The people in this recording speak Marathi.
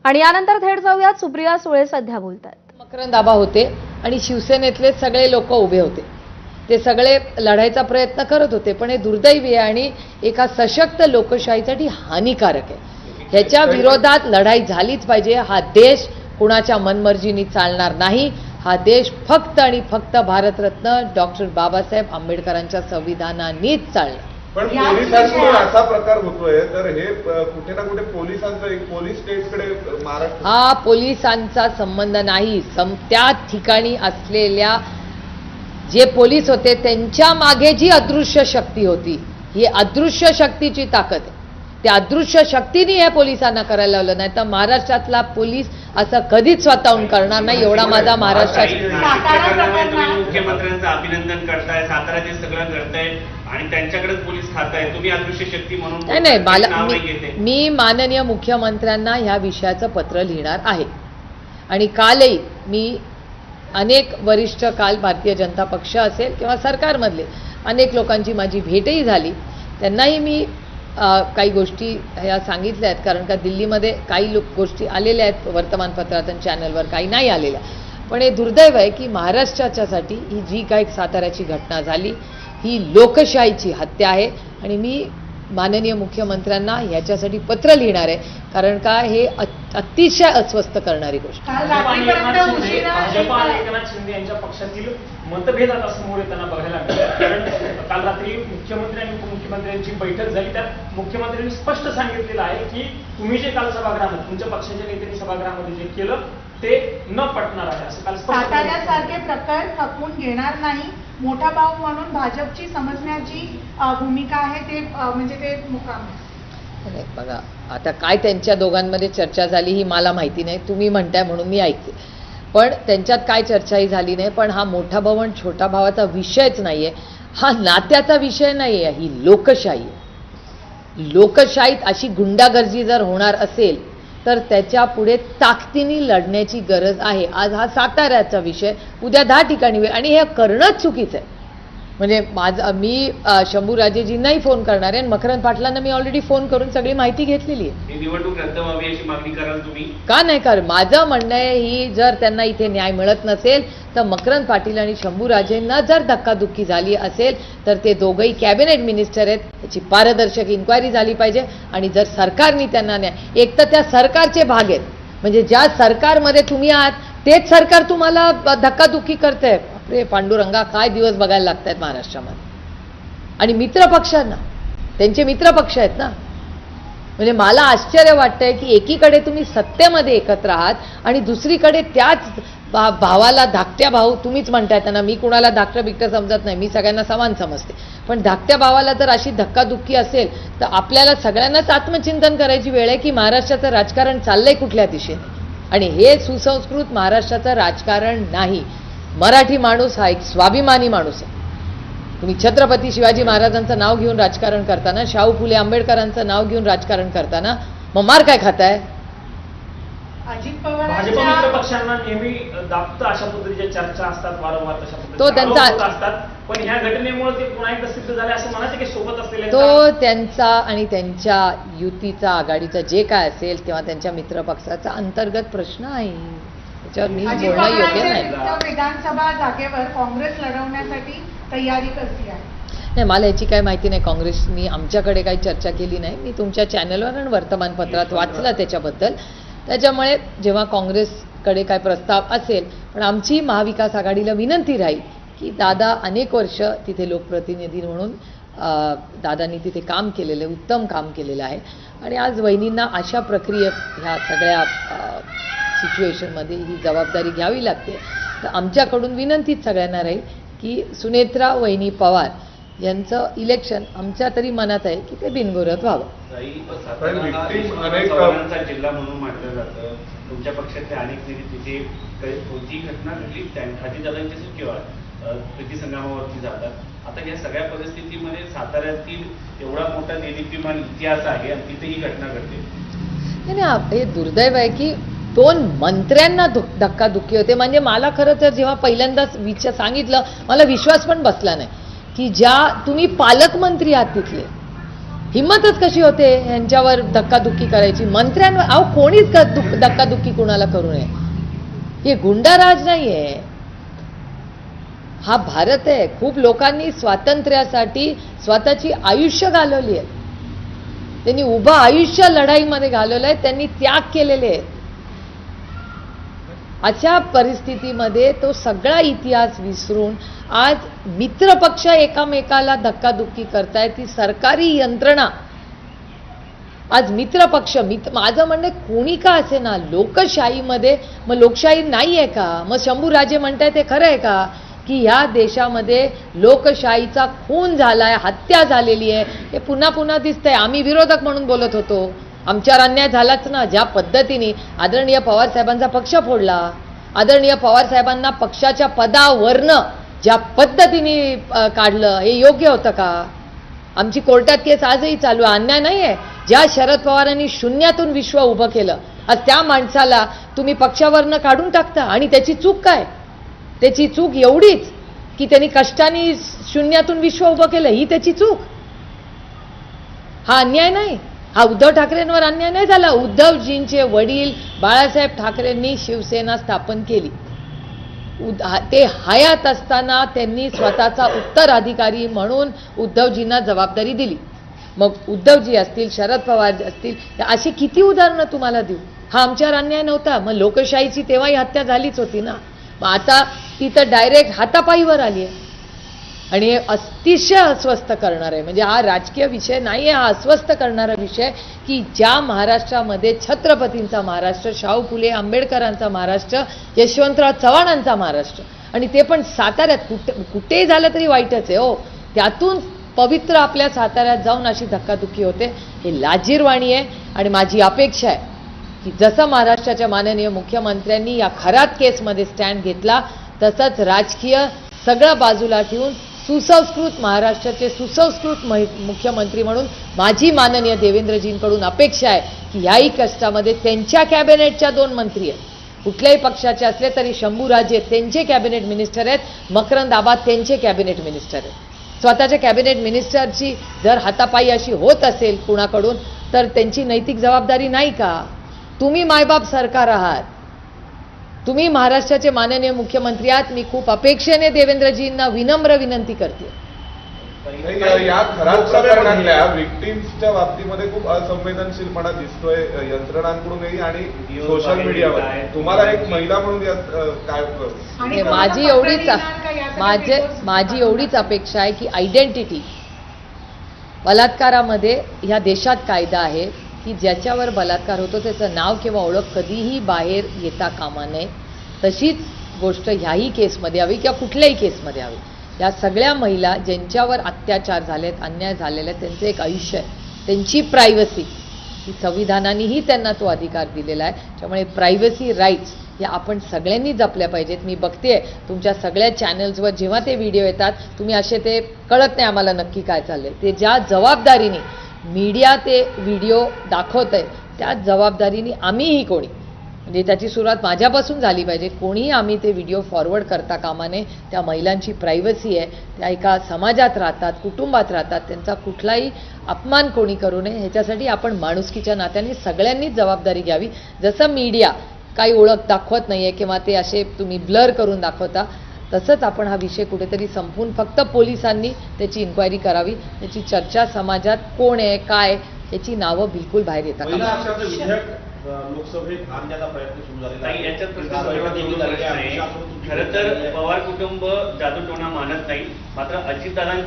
आणि यानंतर थेट जाऊयात सुप्रिया सुळे सध्या बोलतात. मकरंद आबा होते आणि शिवसेनेतले सगळे लोक उभे होते. ते सगळे लढायचा प्रयत्न करत होते, पण हे दुर्दैवी आहे आणि एका सशक्त लोकशाहीसाठी हानिकारक आहे. ह्याच्या विरोधात लढाई झालीच पाहिजे. हा देश कुणाच्या मनमर्जीनी चालणार नाही. हा देश फक्त आणि फक्त भारतरत्न डॉक्टर बाबासाहेब आंबेडकरांच्या संविधानानेच चालणार. पण पोलिसांकडून असा प्रकार होतोय तर हे कुठे ना कुठे पोलिसांचं एक पोलीस स्टेटकडे महाराष्ट्र हा पोलिसांचा संबंध नाही. त्या ठिकाणी असलेल्या जे पोलीस होते त्यांच्या मागे जी अदृश्य शक्ती होती, ही अदृश्य शक्तीची ताकद आहे. त्या अदृश्य शक्तीने हे पोलिसांना करायला लावलं. नाही तर महाराष्ट्रातला पोलीस असं कधीच स्वतःहून करणार नाही. एवढा माझा महाराष्ट्रात मुख्यमंत्र्यांचं अभिनंदन करताय, साताऱ्याचे सगळं करताय आणि त्यांच्याकडेच पोलीस खाताय. तुम्ही अदृश्य शक्ती म्हणून नाही, मी माननीय मुख्यमंत्र्यांना ह्या विषयाचं पत्र लिहिणार आहे. आणि कालही मी अनेक वरिष्ठ, काल भारतीय जनता पक्ष असेल किंवा सरकारमधले अनेक लोकांची माझी भेटही झाली. त्यांनाही मी काही गोष्टी ह्या सांगितल्या आहेत, कारण का दिल्लीमध्ये काही गोष्टी आलेल्या आहेत वर्तमानपत्रात आणि चॅनलवर, काही नाही आलेल्या. पण हे दुर्दैव आहे की महाराष्ट्राच्यासाठी ही जी काही साताऱ्याची घटना झाली ही लोकशाहीची हत्या आहे. आणि मी माननीय मुख्यमंत्र्यांना ह्याच्यासाठी पत्र लिहिणार आहे, कारण का हे अतिशय अस्वस्थ करणारी गोष्ट. भाजप आणि एकनाथ शिंदे यांच्या पक्षातील मतभेद आता समोर येताना बघायला मिळाले. कारण काल रात्री मुख्यमंत्री आणि उपमुख्यमंत्र्यांची बैठक झाली. त्यात मुख्यमंत्र्यांनी स्पष्ट सांगितलेलं आहे की तुम्ही जे काल सभागृहामध्ये तुमच्या पक्षाच्या नेत्यांनी सभागृहामध्ये जे केलं ते न पटणार आहे, असं काल स्पष्ट. साताऱ्यासारखे प्रकार खपवून घेणार नाही. मोठा भाऊ म्हणून भाजपची समजण्याची भूमिका आहे, ते म्हणजे ते मुकाम नाही. बघा आता काय त्यांच्या दोघांमध्ये चर्चा झाली ही मला माहिती नाही. तुम्ही म्हणताय म्हणून मी ऐकते. पण त्यांच्यात काय चर्चाही झाली नाही. पण हा मोठा भाऊ आणि छोटा भावाचा विषयच नाहीये. हा नात्याचा विषय नाहीये. ही लोकशाही आहे. लोकशाहीत अशी गुंडागर्दी जर होणार असेल तर त्याच्या पुढे ताकदीने लढण्याची गरज आहे. आज हा साताऱ्याचा विषय, उद्या 10 ठिकाणी आणि हे करणंच चुकीचं आहे. म्हणजे मी शंभूराजेजींनाही फोन करणार आहे आणि मकरंद पाटलांना मी ऑलरेडी फोन करून सगळी माहिती घेतलेली आहे. निवडणूक रद्द व्हावी अशी मागणी कराल तुम्ही? का नाही कर. माझं म्हणणं आहे ही जर त्यांना इथे न्याय मिळत नसेल तर मकरंद पाटील आणि शंभूराजेंना जर धक्काधुक्की झाली असेल तर ते दोघंही कॅबिनेट मिनिस्टर आहेत, त्याची पारदर्शक इन्क्वायरी झाली पाहिजे. आणि जर सरकारने त्यांना न्याय, एक तर त्या सरकारचे भाग आहेत, म्हणजे ज्या सरकारमध्ये तुम्ही आहात तेच सरकार तुम्हाला धक्काधुक्की करतंय. रे पांडुरंगा, काय दिवस बघायला लागत आहेत महाराष्ट्रामध्ये. आणि मित्रपक्षांना, त्यांचे मित्रपक्ष आहेत ना. म्हणजे मला आश्चर्य वाटतंय की एकीकडे तुम्ही सत्तेमध्ये एकत्र आहात आणि दुसरीकडे त्याच भावाला धाकट्या भाऊ, तुम्हीच म्हणताय त्यांना, मी कुणाला धाकटं बिकटं समजत नाही, मी सगळ्यांना समान समजते. पण धाकट्या भावाला जर अशी धक्काधुक्की असेल तर आपल्याला सगळ्यांनाच आत्मचिंतन करायची वेळ आहे की महाराष्ट्राचं राजकारण चाललंय कुठल्या दिशेने. आणि हे सुसंस्कृत महाराष्ट्राचं राजकारण नाही. मराठी माणूस हा एक स्वाभिमानी माणूस आहे. तुम्ही छत्रपती शिवाजी महाराजांचं नाव घेऊन राजकारण करताना, शाहू फुले आंबेडकरांचं नाव घेऊन राजकारण करताना मग मार काय खाताय? अजित भाजप पवार मित्र पक्षांना नेहमी दाबतं अशा पद्धतीच्या चर्चा असतात, वारंवार तशा तो त्यांचा असतात. पण ह्या घटनेमुळे ते पुन्हा एकदा सिद्ध झाले असं म्हणायचं की सोबत असलेले तो त्यांचा आणि त्यांच्या युतीचा, आघाडीचा जे काय असेल किंवा त्यांच्या मित्रपक्षाचा अंतर्गत प्रश्न आहे. त्याच्यावर मी बोलणं योग्य नाही. विधानसभा जागेवर काँग्रेस लढवण्यासाठी तयारी करते आहे. नाही, मला याची काय माहिती नाही. काँग्रेसनी आमच्याकडे काही चर्चा केली नाही. मी तुमच्या चॅनलवर आणि वर्तमानपत्रात वाचलं त्याच्याबद्दल. त्याच्यामुळे जेव्हा काँग्रेसकडे काय प्रस्ताव असेल, पण आमची महाविकास आघाडीला विनंती राहील की दादा अनेक वर्ष तिथे लोकप्रतिनिधी म्हणून दादांनी तिथे काम केलेलं आहे, उत्तम काम केलेलं आहे. आणि आज वहिनींना अशा प्रक्रियेत ह्या सगळ्या सिच्युएशनमध्ये ही जबाबदारी घ्यावी लागते. तर आमच्याकडून विनंतीच सगळ्यांना राहील की सुनेत्रा वहिनी पवार यांचं इलेक्शन आमच्या तरी मनात आहे की ते बिनविरोध व्हावं. जिल्हा म्हणून म्हटलं जातं. तुमच्या पक्षातले अनेक नेते तिथे कोणतीही घटना घडली अजितदादांची किंवा प्रीती संगमावरती जातात. आता या सगळ्या परिस्थितीमध्ये साताऱ्यातील एवढा मोठा देदीप्यमान इतिहास आहे आणि तिथे ही घटना घडते. नाही, हे दुर्दैव आहे की 2 मंत्र्यांना धक्काधुक्की होते. म्हणजे मला खरं तर जेव्हा पहिल्यांदाच सांगितलं मला विश्वास पण बसला नाही की ज्या तुम्ही पालकमंत्री आहात तिथले, हिंमतच कशी होते यांच्यावर धक्काधुक्की करायची? मंत्र्यांवर अहो कोणीच धक्काधुक्की कुणाला करू नये. हे गुंडाराज नाहीये, हा भारत आहे. खूप लोकांनी स्वातंत्र्यासाठी स्वतःची आयुष्य घालवली आहे. त्यांनी उभं आयुष्य लढाईमध्ये घालवलं आहे, त्यांनी त्याग केलेले आहेत. अशा परिस्थितीमध्ये तो सगळा इतिहास विसरून आज मित्रपक्ष एकामेकाला धक्काधुक्की करतायत. ती सरकारी यंत्रणा आज मित्रपक्ष माझं म्हणणं कोणी का असे ना, लोकशाहीमध्ये मग लोकशाही नाही आहे का? मग शंभूराजे म्हणताय ते खरं आहे का की ह्या देशामध्ये लोकशाहीचा खून झालाय, हत्या झालेली आहे? हे पुन्हा पुन्हा दिसतंय. आम्ही विरोधक म्हणून बोलत होतो, आमच्यावर अन्याय झालाच ना. ज्या पद्धतीने आदरणीय पवार साहेबांचा पक्ष फोडला, आदरणीय पवार साहेबांना पक्षाच्या पदावरनं ज्या पद्धतीने काढलं, हे योग्य होतं का? आमची कोर्टात केस आजही चालू आहे. अन्याय नाही आहे? ज्या शरद पवारांनी शून्यातून विश्व उभं केलं, आज त्या माणसाला तुम्ही पक्षावरनं काढून टाकता. आणि त्याची चूक काय? त्याची चूक एवढीच की त्यांनी कष्टाने शून्यातून विश्व उभं केलं, ही त्याची चूक. हा अन्याय नाही? हा उद्धव ठाकरेंवर अन्याय नाही झाला? उद्धवजींचे वडील बाळासाहेब ठाकरेंनी शिवसेना स्थापन केली. ते हयात असताना त्यांनी स्वतःचा उत्तराधिकारी म्हणून उद्धवजींना जबाबदारी दिली. मग उद्धवजी असतील, शरद पवार असतील, अशी किती उदाहरणं तुम्हाला देऊ? हा आमच्यावर अन्याय नव्हता? मग लोकशाहीची तेव्हाही हत्या झालीच होती ना. मग आता ती तर डायरेक्ट हातापायीवर आली आहे. आणि हे अतिशय अस्वस्थ करणार आहे. म्हणजे हा राजकीय विषय नाही आहे, हा अस्वस्थ करणारा विषय की ज्या महाराष्ट्रामध्ये छत्रपतींचा महाराष्ट्र, शाहू फुले आंबेडकरांचा महाराष्ट्र, यशवंतराव चव्हाणांचा महाराष्ट्र, आणि ते पण साताऱ्यात, कुठेही झालं तरी वाईटच आहे हो. त्यातून पवित्र आपल्या साताऱ्यात जाऊन अशी धक्काधुक्की होते, हे लाजिरवाणी आहे. आणि माझी अपेक्षा आहे की जसं महाराष्ट्राच्या माननीय मुख्यमंत्र्यांनी या खरात केसमध्ये स्टँड घेतला, तसंच राजकीय सगळं बाजूला ठेवून सुसंस्कृत महाराष्ट्राचे सुसंस्कृत मुख्यमंत्री म्हणून माझी माननीय देवेंद्रजींकडून अपेक्षा आहे की ह्याही कष्टामध्ये त्यांच्या कॅबिनेटच्या 2 मंत्री आहेत, कुठल्याही पक्षाचे असले तरी शंभूराजे त्यांचे कॅबिनेट मिनिस्टर आहेत, मकरंद आबा त्यांचे कॅबिनेट मिनिस्टर आहेत. स्वतःच्या कॅबिनेट मिनिस्टरची जर हातापायी अशी होत असेल कुणाकडून, तर त्यांची नैतिक जबाबदारी नाही का? तुम्ही मायबाप सरकार आहात, तुम्ही महाराष्ट्राचे माननीय मुख्यमंत्री आहात. मी खूप अपेक्षेने देवेंद्रजींना विनम्र विनंती करते. या खराब प्रकरणातल्या विक्टिम्सच्या बाबतीमध्ये खूप असंवेदनशीलपणा दिसतोय यंत्रणांकडूनही आणि सोशल मीडियावर. तुम्हाला एक महिला म्हणून यात काय आणि माझी एवढीच अपेक्षा आहे की आयडेंटिटी, बलात्कारामध्ये ह्या देशात कायदा आहे की ज्याच्यावर बलात्कार होतो त्याचं नाव किंवा ओळख कधीही बाहेर येता कामा नये. तशीच गोष्ट ह्याही केसमध्ये हवी किंवा कुठल्याही केसमध्ये हवी. या सगळ्या महिला ज्यांच्यावर अत्याचार झालेत, अन्याय झालेले, त्यांचं एक आयुष्य आहे, त्यांची प्रायव्हसी ही संविधानानेही त्यांना तो अधिकार दिलेला आहे. त्यामुळे प्रायव्हसी राईट्स या आपण सगळ्यांनी जपल्या पाहिजेत. मी बघते तुमच्या सगळ्या चॅनल्सवर जेव्हा ते व्हिडिओ येतात, तुम्ही असे ते कळत नाही आम्हाला नक्की काय चाललंय. ते ज्या जबाबदारीने मीडिया ते व्हिडिओ दाखवत आहे, त्या जबाबदारीने आम्हीही कोणी, म्हणजे त्याची सुरुवात माझ्यापासून झाली पाहिजे, कोणीही आम्ही ते व्हिडिओ फॉरवर्ड करता कामा नये. त्या महिलांची प्रायव्हसी आहे, त्या एका समाजात राहतात, कुटुंबात राहतात, त्यांचा कुठलाही अपमान कोणी करू नये. ह्याच्यासाठी आपण माणुसकीच्या नात्याने सगळ्यांनीच जबाबदारी घ्यावी. जसं मीडिया काही ओळख दाखवत नाहीये किंवा ते असे तुम्ही ब्लर करून दाखवता, तसंच आपण हा विषय कुठेतरी संपवून फक्त पोलिसांनी त्याची इन्क्वायरी करावी. त्याची चर्चा समाजात कोण आहे, काय, याची नावं बिलकुल बाहेर येतात. लोकसभेत आणण्याचा प्रयत्न सुरू झालेला नाही, याच्यात प्रश्न आहे. खरं तर पवार कुटुंब जादूटोणा मानत नाही, मात्र अजितदादांच्या